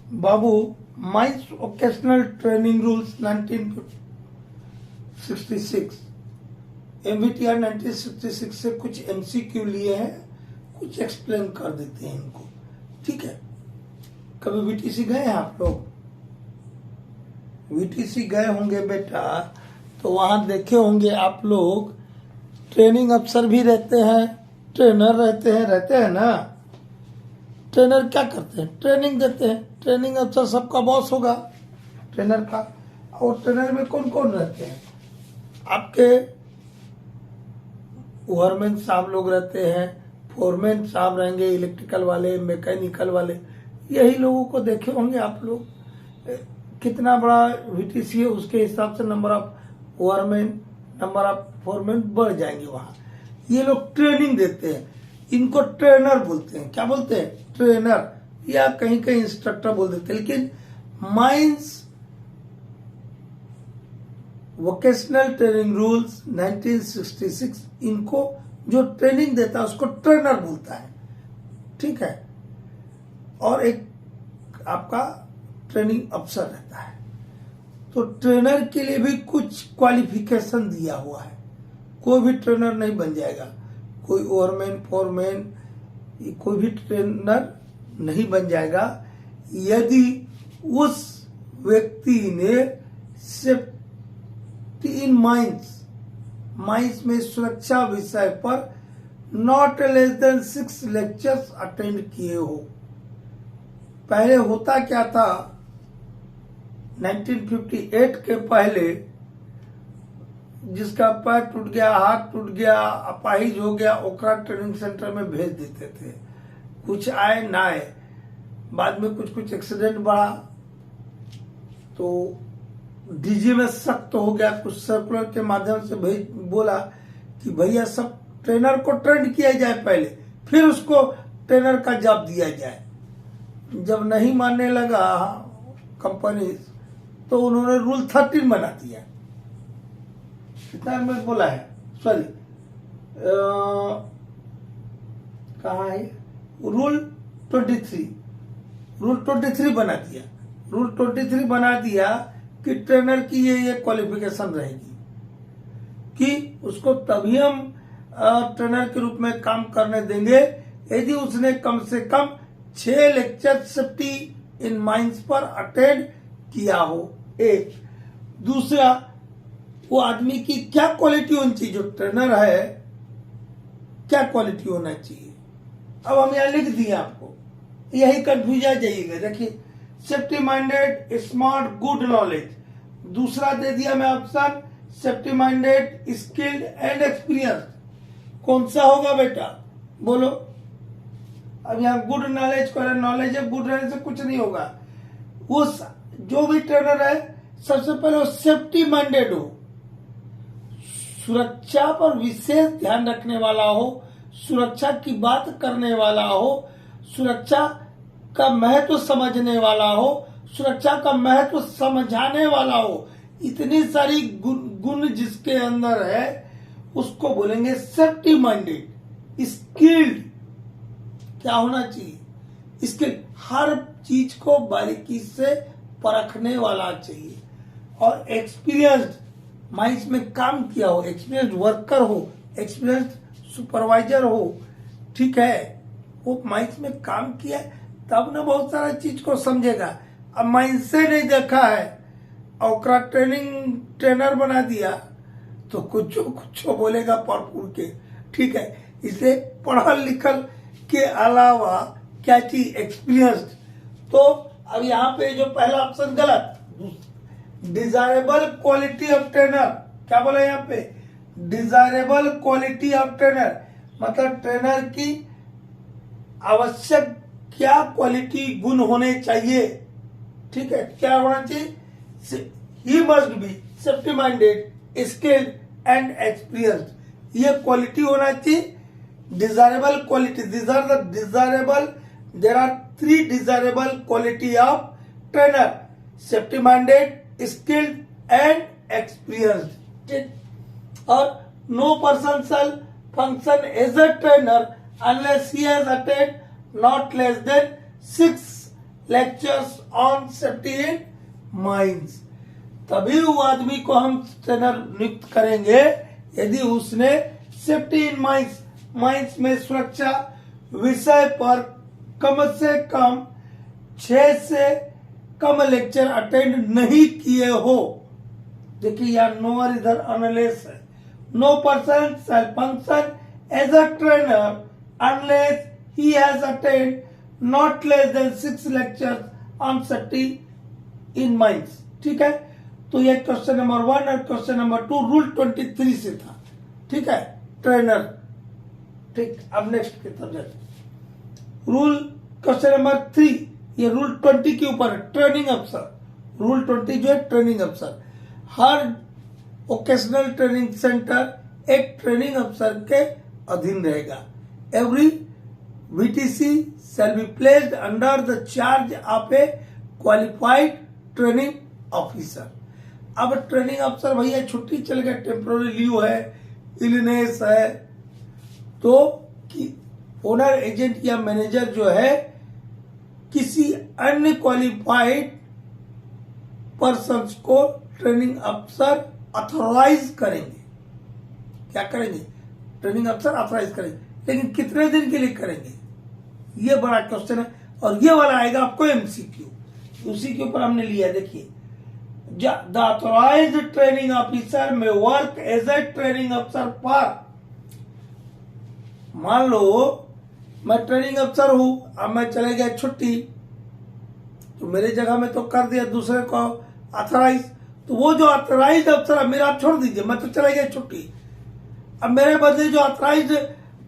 बाबू, mines occasional training rules 1966, MVTR 1966 से कुछ MCQ लिए हैं, कुछ एक्सप्लेन कर देते हैं इनको। ठीक है, कभी VTC गए हैं आप लोग? VTC गए होंगे बेटा, तो वहां देखे होंगे आप लोग, ट्रेनिंग अफसर भी रहते हैं, ट्रेनर रहते हैं ना। ट्रेनर क्या करते हैं? ट्रेनिंग देते हैं। ट्रेनिंग अफसर सबका बॉस होगा ट्रेनर का। और ट्रेनर में कौन कौन रहते हैं? आपके ओवरमैन साहब लोग रहते हैं, फोरमैन साहब रहेंगे, इलेक्ट्रिकल वाले, मैकेनिकल वाले, यही लोगों को देखे होंगे आप लोग। कितना बड़ा VTC है उसके हिसाब से number of ओवरमैन, number of foreman बढ़ जाएंगे वहां। ये लोग ट्रेनिंग देते हैं, इनको ट्रेनर बोलते हैं। क्या बोलते हैं? ट्रेनर, या कहीं कहीं इंस्ट्रक्टर बोल देते हैं। लेकिन माइंस वोकेशनल ट्रेनिंग रूल्स 1966, इनको जो ट्रेनिंग देता है उसको ट्रेनर बोलता है। ठीक है, और एक आपका ट्रेनिंग अफसर रहता है। तो ट्रेनर के लिए भी कुछ क्वालिफिकेशन दिया हुआ है। कोई भी ट्रेनर नहीं बन जाएगा, कोई ओवरमैन, फोरमैन, कोई भी ट्रेनर नहीं बन जाएगा यदि उस व्यक्ति ने सेफ्टी इन माइंस में सुरक्षा विषय पर not less than 6 lectures attend किए हो। पहले होता क्या था, 1958 के पहले जिसका पैर टूट गया, हाथ टूट गया, अपाहिज हो गया, ओकरा ट्रेनिंग सेंटर में भेज देते थे। कुछ आए ना आए, बाद में कुछ एक्सीडेंट बढ़ा तो DG में सख्त हो गया, कुछ सर्कुलर के माध्यम से बोला कि भैया सब ट्रेनर को ट्रेन किया जाए पहले, फिर उसको ट्रेनर का जॉब दिया जाए। जब नहीं मानने लगा कंपनी, तो उन्होंने रूल 13 बना दिया। कितना में बोला है, सॉरी कहाँ है, रूल 23 बना दिया। रूल 23 बना दिया कि ट्रेनर की ये क्वालिफिकेशन रहेगी कि उसको तभी हम ट्रेनर के रूप में काम करने देंगे यदि उसने कम से कम 6 लेक्चर सेफ्टी इन माइंस पर अटेंड किया हो। एक दूसरा, वो आदमी की क्या क्वालिटी होनी चाहिए, जो ट्रेनर है क्या क्वालिटी होना चाहिए। अब हम यहाँ लिख दिए आपको, यही कंफ्यूज आ जाइएगा। देखिए, safety minded, smart, good knowledge. दूसरा दे दिया मैं option, safety minded, skilled and experience. कौन सा होगा बेटा, बोलो। अब यहाँ गुड नॉलेज को, नॉलेज है, गुड नॉलेज से कुछ नहीं होगा। वो जो भी ट्रेनर है सबसे पहले वो सेफ्टी माइंडेड हो, सुरक्षा पर विशेष ध्यान रखने वाला हो, सुरक्षा की बात करने वाला हो, सुरक्षा का महत्व समझने वाला हो, सुरक्षा का महत्व समझाने वाला हो। इतनी सारी गुण जिसके अंदर है उसको बोलेंगे सेफ्टी माइंडेड। स्किल्ड क्या होना चाहिए, स्किल्ड हर चीज को बारीकी से परखने वाला चाहिए। और एक्सपीरियंस्ड, माइंस में काम किया हो, एक्सपीरियंस्ड वर्कर हो, एक्सपीरियंस्ड सुपरवाइजर हो। ठीक है, वो माइंस में काम किया है तब ना बहुत सारा चीज को समझेगा। अब माइंस से नहीं देखा है और ट्रेनर बना दिया तो कुछ बोलेगा पढ़ के। ठीक है, इसे पढ़ल लिखल के अलावा क्या चीज, एक्सपीरियंस्ड। तो अब यहाँ पे जो पहला ऑप्शन गलत, डिजायरेबल क्वालिटी ऑफ ट्रेनर। क्या बोला यहाँ पे, डिजायरेबल क्वालिटी ऑफ ट्रेनर, मतलब ट्रेनर की आवश्यक क्या क्वालिटी, गुण होने चाहिए। ठीक है, क्या होना चाहिए, he must be safety minded, skilled and experienced. ये क्वालिटी होना चाहिए। Desirable quality, these are the desirable, there are 3 desirable quality of trainer: safety minded, skilled and experienced. ठीक, और no person shall function as a trainer unless he has attained not less than 6 lectures on safety in mines. तभी वो आदमी को हम trainer नियुक्त करेंगे यदि उसने सेफ्टी इन माइंस में सुरक्षा विषय पर कम से कम 6 से कम लेक्चर अटेंड नहीं किए हो। देखिए यार, नो इधर अनलेस है। No person shall function as a trainer unless he has attend not less than 6 lectures on safety in mines. ठीक है, तो ये क्वेश्चन नंबर 1 और क्वेश्चन नंबर 2 रूल 23 से था। ठीक है, ट्रेनर। ठीक, अब नेक्स्ट की तरफ जाते। रूल क्वेश्चन नंबर 3, ये रूल 20 के ऊपर है, ट्रेनिंग अफसर। रूल 20 जो है ट्रेनिंग अफसर, हर ओकेशनल ट्रेनिंग सेंटर एक ट्रेनिंग अफसर के अधीन रहेगा। Every VTC shall be placed under the charge of a qualified training officer। अब ट्रेनिंग अफसर भैया छुट्टी चल गया, टेम्पोररी लीव है, इलनेस है, तो ओनर एजेंट या मैनेजर जो है किसी अन्य क्वालिफाइड पर्सन को ट्रेनिंग अफसर ऑथोराइज करेंगे। क्या करेंगे? ट्रेनिंग अफसर ऑथोराइज करेंगे, लेकिन कितने दिन के लिए करेंगे, ये बड़ा क्वेश्चन है। और ये वाला आएगा आपको MCQ, उसी के ऊपर हमने लिया। देखिए, द ऑथोराइज्ड ट्रेनिंग ऑफिसर में वर्क एज ए ट्रेनिंग अफसर फॉर, मान लो मैं ट्रेनिंग अफसर हूं, अब मैं चले गया छुट्टी, तो मेरे जगह में तो कर दिया दूसरे को ऑथराइज, तो वो जो ऑथराइज्ड अफसर है मेरा, आप छोड़ दीजिए, मैं तो चले गया छुट्टी, अब मेरे बदले जो ऑथराइज्ड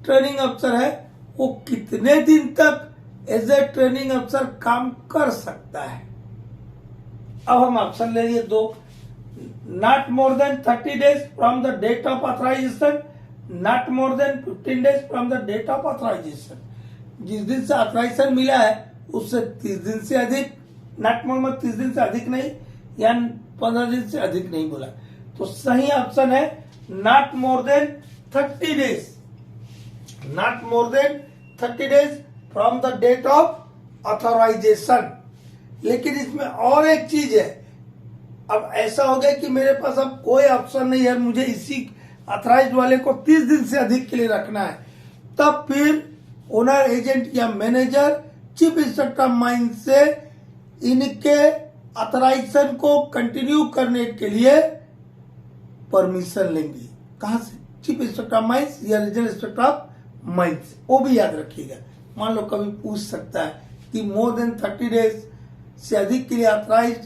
ट्रेनिंग अफसर है वो कितने दिन तक एज ए ट्रेनिंग अफसर काम कर सकता है। अब हम ऑप्शन ले लिए 2, not more than 30 days from the date of authorisation, not more than 15 days from the date of authorisation. जिस दिन से ऑथराइजेशन मिला है उससे 30 दिन से अधिक, नॉट मोर में 30 दिन से अधिक नहीं, या 15 दिन से अधिक नहीं बोला, तो सही ऑप्शन है not more than 30 days, not more than 30 days from the date of authorisation. लेकिन इसमें और एक चीज है, अब ऐसा हो गया कि मेरे पास अब कोई ऑप्शन नहीं है, मुझे इसी ऑथराइज्ड वाले को 30 दिन से अधिक के लिए रखना है, तब फिर ओनर एजेंट या मैनेजर चीफ इंस्पेक्टर माइंस से इनके ऑथराइजेशन को कंटिन्यू करने के लिए परमिशन लेंगे। कहां से? चीफ इंस्पेक्टर माइंस या रीजनल इंस्पेक्टर ऑफ माइंस, वो भी याद रखिएगा। मान लो कभी पूछ सकता है कि मोर देन 30 days से अधिक के लिए ऑथराइज्ड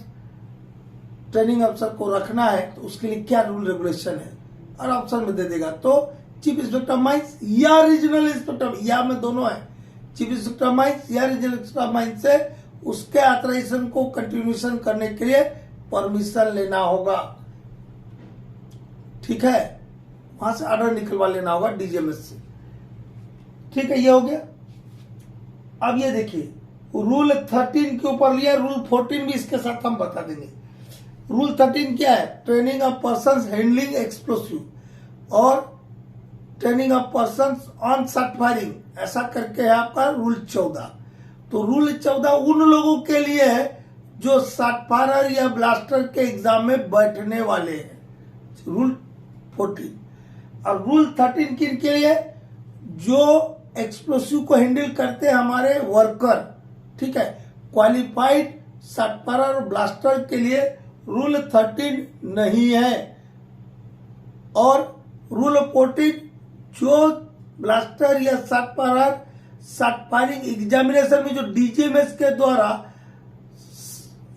ट्रेनिंग अफसर को रखना है, तो उसके लिए क्या रूल रेगुलेशन है, और ऑप्शन में दे देगा, तो चीफ इंस्पेक्टर माइंस या रीजनल इंस्पेक्टर, या में दोनों है, चीफ इंस्पेक्टर माइंस या रीजनल इंस्पेक्टर माइंस से उसके ऑथराइजेशन को कंटिन्यूएशन करने के लिए परमिशन लेना होगा। ठीक है, वहां से ऑर्डर निकलवा लेना होगा DGMS से। ठीक है, ये हो गया। अब ये देखिए, रूल 13 के ऊपर लिया, रूल 14 भी इसके साथ हम बता देंगे। रूल 13 क्या है? Training of persons handling explosive और training of persons on shot firing, ऐसा करके है आपका रूल 14। तो रूल 14 उन लोगों के लिए है जो शॉट फायरर या ब्लास्टर के एग्जाम में बैठने वाले हैं, रूल 14। और रूल 13 किन के लिए? जो एक्सप्लोसिव को हैंडल करते हैं हमारे वर्कर। ठीक है, क्वालिफाइड शॉट फायरर और ब्लास्टर के लिए रूल 13 नहीं है। और रूल 14 जो ब्लास्टर या shot firer shot firing examination में जो DGMS के द्वारा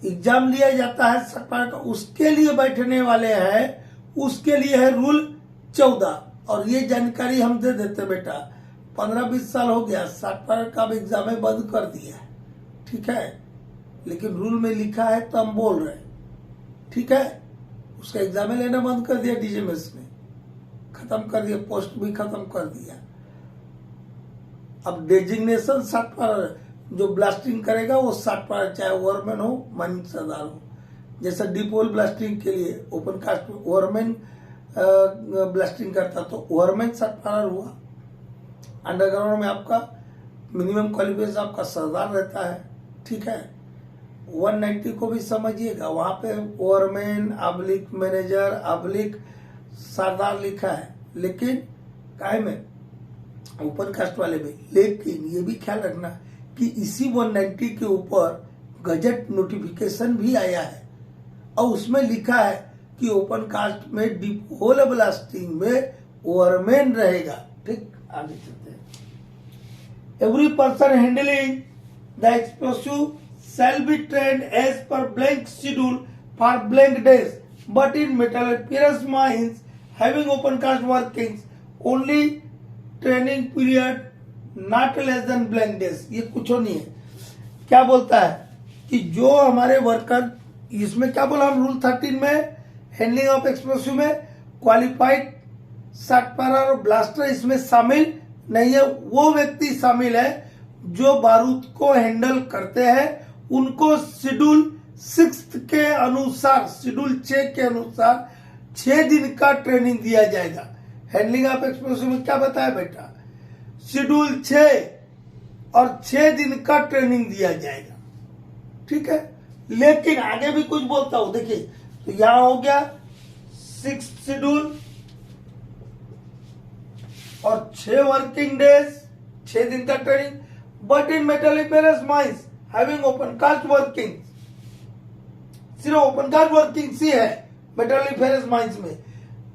एग्जाम लिया जाता है शॉट फायर का, उसके लिए बैठने वाले हैं, उसके लिए है रूल 14। और ये जानकारी हम दे देते बेटा, 15-20 साल हो गया शॉट फायर का भी एग्जाम बंद कर दिया है। ठीक है, लेकिन रूल में लिखा है तो हम बोल रहे हैं। ठीक है, उसका एग्जाम लेना बंद कर दिया DGMS ने, खत्म कर दिया, पोस्ट भी खत्म कर दिया। अब डेजिग्नेशन शॉट फायर जो ब्लास्टिंग करेगा वो शॉट फायर, चाहे ओवरमैन हो माइनिंग सरदार हो। जैसा डिपोल ब्लास्टिंग के लिए ओपन कास्ट ओवरमैन ब्लास्टिंग करता तो ओवरमैन शॉट फायर हुआ। अंडरग्राउंड में आपका मिनिमम क्वालिफिकेशन आपका सरदार रहता है। ठीक है, 190 को भी समझिएगा, वहां पे ओवरमैन अब्लिक मैनेजर अब्लिक सरदार लिखा है, लेकिन काय में ओपन कास्ट वाले में। लेकिन ये भी ख्याल रखना कि इसी 190 के ऊपर गजट नोटिफिकेशन भी आया है और उसमें लिखा है कि ओपन कास्ट में डीप होल ब्लास्टिंग में ओवरमैन रहेगा। ठीक, आगे चलते हैं। Every person handling the explosive shall be trained as per blank schedule for blank days, but in metal appearance mines having open cast workings only training period not less than blank days। ये कुछ नहीं है। क्या बोलता है कि जो हमारे वर्कर, इसमें क्या बोला हम रूल 13 में हैंडलिंग ऑफ एक्सप्लोसिव में क्वालिफाइड शॉट फायरर और ब्लास्टर इसमें शामिल नहीं है। वो व्यक्ति शामिल है जो बारूद को हैंडल करते हैं, उनको शेड्यूल 6 के अनुसार, शेड्यूल 6 के अनुसार 6 दिन का ट्रेनिंग दिया जाएगा। हैंडलिंग ऑफ एक्सप्लोसिव में क्या बताया बेटा, शेड्यूल 6 और 6 दिन का ट्रेनिंग दिया जाएगा। ठीक है, लेकिन आगे भी कुछ बोलता हूं, देखिए तो यहां हो गया 6 शेड्यूल और 6 वर्किंग डेज, 6 दिन का training. But in metalliferous mines having open cast working, सिर्फ ओपन कास्ट वर्किंग सी है मेटालिफेरस माइंस में,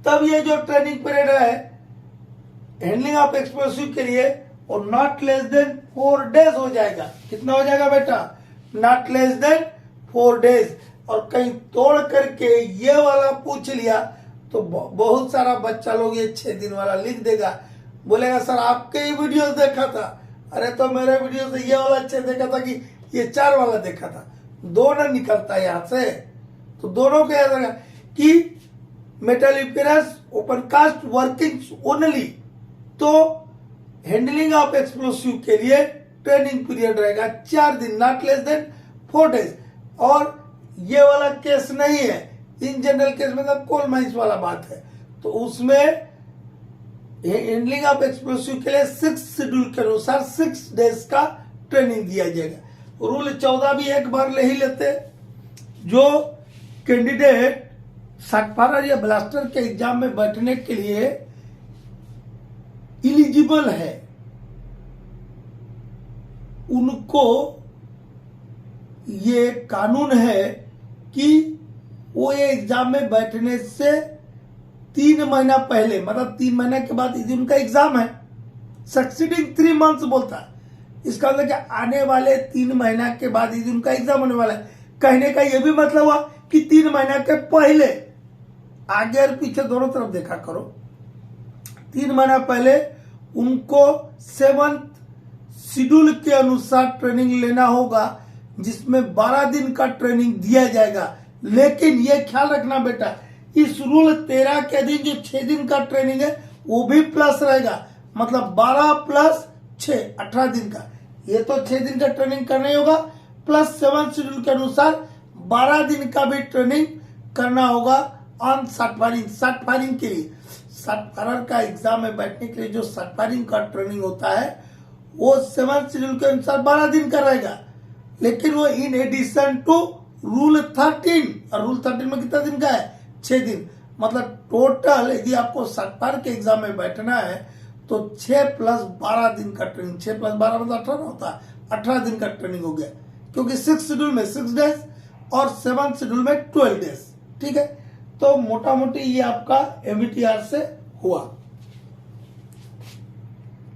तब ये जो ट्रेनिंग पीरियड है हैंडलिंग ऑफ एक्सप्लोसिव के लिए और नॉट लेस देन 4 डेज हो जाएगा। कितना हो जाएगा बेटा, नॉट लेस देन 4 डेज। और कहीं तोड़ करके ये वाला पूछ लिया तो बहुत सारा बच्चा लोग ये 6 दिन वाला लिख देगा, बोलेगा सर आपके ही वीडियो देखा था। अरे तो मेरे वीडियो से ये वाला अच्छे देखा था कि ये 4 वाला देखा था, दोनों निकलता है यहां से। तो दोनों को याद रखना कि मेटालिफेरस ओपन कास्ट वर्किंग ओनली, तो हैंडलिंग ऑफ एक्सप्लोसिव के लिए ट्रेनिंग पीरियड रहेगा 4 दिन, नॉट लेस देन 4 डेज। और ये वाला केस नहीं है, इन जनरल केस में कोल माइंस वाला बात है, तो उसमें हैंडलिंग ऑफ एक्सप्लोसिव के लिए 6 शेड्यूल के अनुसार 6 डेज का ट्रेनिंग दिया जाएगा। रूल 14 भी एक बार ले ही लेते, जो कैंडिडेट शॉट फायरर या ब्लास्टर के एग्जाम में बैठने के लिए इलिजिबल है, उनको ये कानून है कि वो ये एग्जाम में बैठने से 3 महीना पहले, मतलब 3 महीने के बाद यदि उनका एग्जाम है, सक्सीडिंग 3 मंथ्स बोलता है, इसका मतलब क्या आने वाले 3 महीना के बाद यदि उनका एग्जाम होने वाला है। कहने का यह भी मतलब हुआ कि 3 महीना के पहले, आगे और पीछे दोनों तरफ देखा करो, 3 महीना पहले उनको 7th शेड्यूल के अनुसार ट्रेनिंग लेना होगा, जिसमें 12 दिन का ट्रेनिंग दिया जाएगा। लेकिन यह ख्याल रखना बेटा, इस रूल 13 के दिन जो 6 दिन का ट्रेनिंग है वो भी प्लस रहेगा, मतलब 12 प्लस 6 18 दिन का। ये तो 6 दिन का ट्रेनिंग करना ही होगा, प्लस 7 शेड्यूल के अनुसार 12 दिन का भी ट्रेनिंग करना होगा on shot firing. Shot firing के लिए, शॉट फायरर का एग्जाम में बैठने के लिए जो शॉट फायरिंग का ट्रेनिंग होता है वो 7 शेड्यूल के अनुसार 12 दिन का रहेगा, लेकिन वो इन एडिशन टू रूल 13, और रूल 13 में कितना दिन का है, 6 दिन। मतलब टोटल यदि आपको शॉट फायर के एग्जाम में बैठना है तो 6 + 12 दिन का ट्रेनिंग, 6 + 12 मतलब 18 होता है, 18 दिन का ट्रेनिंग हो गया, क्योंकि 6 शेड्यूल में 6 डेज और 7 शेड्यूल में 12 डेज। ठीक है, तो मोटा मोटी ये आपका MBTR से हुआ।